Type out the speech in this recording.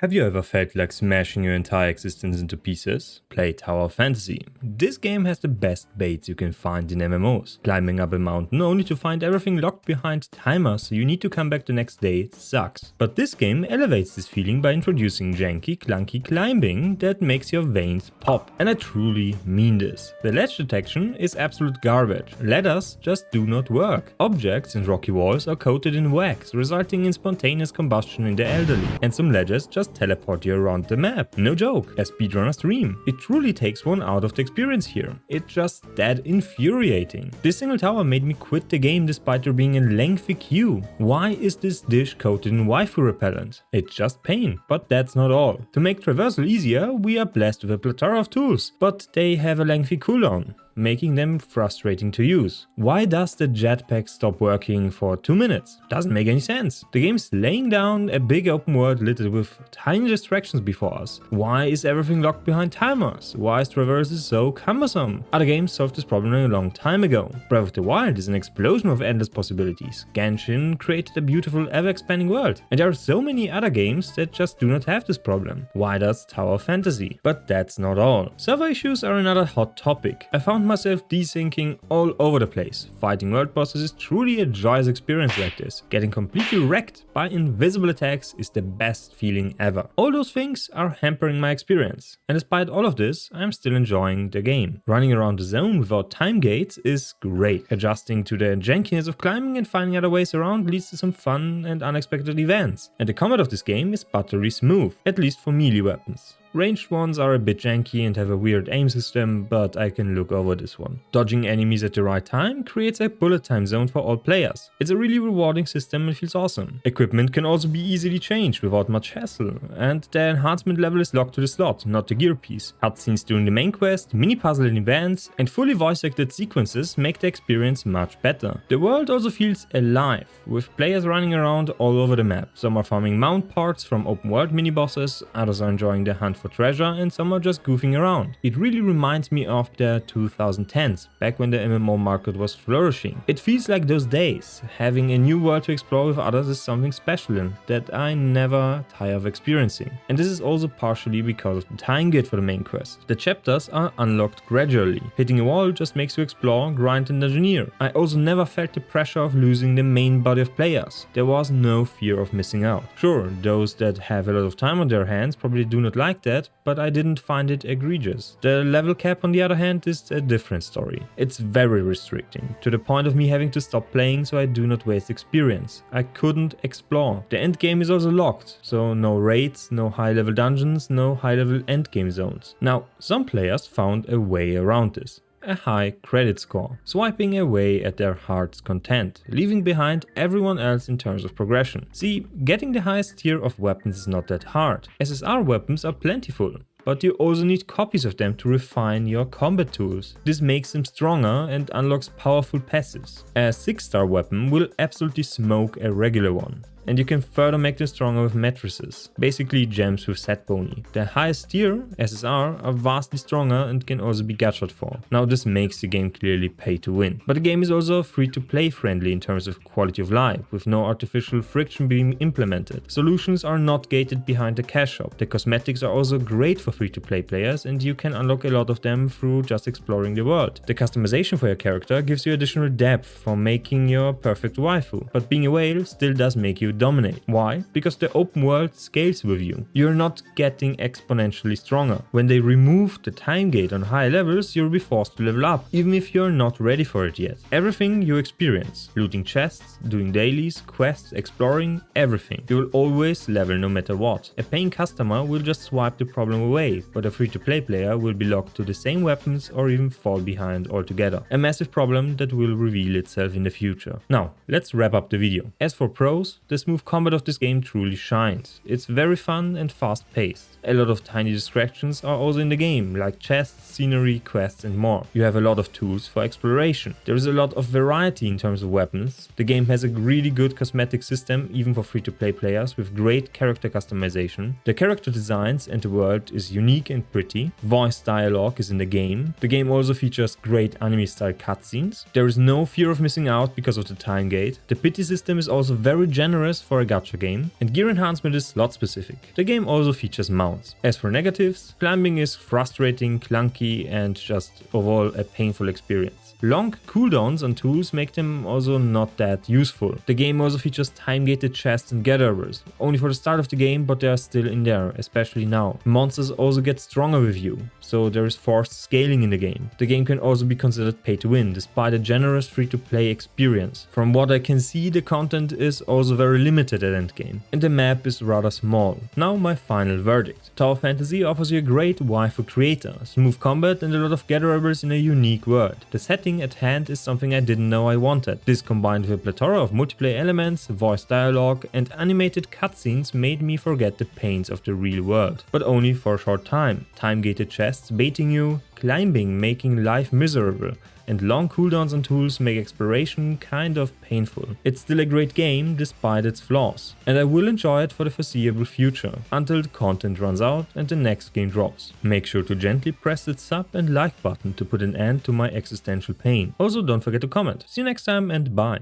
Have you ever felt like smashing your entire existence into pieces? Play Tower of Fantasy. This game has the best baits you can find in MMOs. Climbing up a mountain only to find everything locked behind timers so you need to come back the next day sucks. But this game elevates this feeling by introducing janky, clunky climbing that makes your veins pop. And I truly mean this. The ledge detection is absolute garbage. Ladders just do not work. Objects and rocky walls are coated in wax, resulting in spontaneous combustion in the elderly. And some ledges just teleport you around the map. No joke, a speedrunner's dream. It truly takes one out of the experience here. It's just that infuriating. This single tower made me quit the game despite there being a lengthy queue. Why is this dish coated in waifu repellent? It's just pain. But that's not all. To make traversal easier, we are blessed with a plethora of tools, but they have a lengthy cooldown, making them frustrating to use. Why does the jetpack stop working for 2 minutes? Doesn't make any sense. The game's laying down a big open world littered with tiny distractions before us. Why is everything locked behind timers? Why is traversal so cumbersome? Other games solved this problem a long time ago. Breath of the Wild is an explosion of endless possibilities. Genshin created a beautiful, ever-expanding world. And there are so many other games that just do not have this problem. Why does Tower of Fantasy? But that's not all. Server issues are another hot topic. I found myself desyncing all over the place. Fighting world bosses is truly a joyous experience like this. Getting completely wrecked by invisible attacks is the best feeling ever. All those things are hampering my experience. And despite all of this, I'm still enjoying the game. Running around the zone without time gates is great. Adjusting to the jankiness of climbing and finding other ways around leads to some fun and unexpected events. And the combat of this game is buttery smooth, at least for melee weapons. Ranged ones are a bit janky and have a weird aim system, but I can look over this one. Dodging enemies at the right time creates a bullet time zone for all players. It's a really rewarding system and feels awesome. Equipment can also be easily changed without much hassle, and the enhancement level is locked to the slot, not the gear piece. Cutscenes during the main quest, mini puzzle and events, and fully voice acted sequences make the experience much better. The world also feels alive, with players running around all over the map. Some are farming mount parts from open world mini bosses, others are enjoying the hunt for treasure, and some are just goofing around. It really reminds me of the 2010s, back when the MMO market was flourishing. It feels like those days. Having a new world to explore with others is something special that I never tire of experiencing. And this is also partially because of the time gate for the main quest. The chapters are unlocked gradually. Hitting a wall just makes you explore, grind and engineer. I also never felt the pressure of losing the main body of players. There was no fear of missing out. Sure, those that have a lot of time on their hands probably do not like that, but I didn't find it egregious. The level cap on the other hand is a different story. It's very restricting, to the point of me having to stop playing so I do not waste experience. I couldn't explore. The endgame is also locked, so no raids, no high level dungeons, no high level endgame zones. Now, some players found a way around this. A high credit score, swiping away at their heart's content, leaving behind everyone else in terms of progression. See, getting the highest tier of weapons is not that hard. SSR weapons are plentiful, but you also need copies of them to refine your combat tools. This makes them stronger and unlocks powerful passives. A 6-star weapon will absolutely smoke a regular one. And you can further make them stronger with matrices, basically gems with set boni. The highest tier, SSR, are vastly stronger and can also be gadget for. Now this makes the game clearly pay to win. But the game is also free to play friendly in terms of quality of life, with no artificial friction being implemented. Solutions are not gated behind the cash shop. The cosmetics are also great for free to play players and you can unlock a lot of them through just exploring the world. The customization for your character gives you additional depth for making your perfect waifu, but being a whale still does make you dominate. Why? Because the open world scales with you. You're not getting exponentially stronger. When they remove the time gate on high levels, you'll be forced to level up, even if you're not ready for it yet. Everything you experience, looting chests, doing dailies, quests, exploring, everything. You will always level no matter what. A paying customer will just swipe the problem away, but a free-to-play player will be locked to the same weapons or even fall behind altogether. A massive problem that will reveal itself in the future. Now, let's wrap up the video. As for pros, the smooth combat of this game truly shines. It's very fun and fast-paced. A lot of tiny distractions are also in the game, like chests, scenery, quests and more. You have a lot of tools for exploration. There is a lot of variety in terms of weapons. The game has a really good cosmetic system, even for free-to-play players, with great character customization. The character designs and the world is unique and pretty. Voice dialogue is in the game. The game also features great anime-style cutscenes. There is no fear of missing out because of the time gate. The pity system is also very generous generous for a gacha game, and gear enhancement is slot specific. The game also features mounts. As for negatives, climbing is frustrating, clunky, and just overall a painful experience. Long cooldowns on tools make them also not that useful. The game also features time-gated chests and gatherables, only for the start of the game, but they are still in there, especially now. Monsters also get stronger with you, so there is forced scaling in the game. The game can also be considered pay to win, despite a generous free-to-play experience. From what I can see, the content is also very limited at endgame, and the map is rather small. Now my final verdict. Tower Fantasy offers you a great waifu creator, smooth combat and a lot of gatherables in a unique world. The setting at hand is something I didn't know I wanted. This combined with a plethora of multiplayer elements, voice dialogue and animated cutscenes made me forget the pains of the real world. But only for a short time. Time-gated chests baiting you, climbing making life miserable, and long cooldowns on tools make exploration kind of painful. It's still a great game despite its flaws, and I will enjoy it for the foreseeable future, until the content runs out and the next game drops. Make sure to gently press the sub and like button to put an end to my existential pain. Also don't forget to comment. See you next time and bye.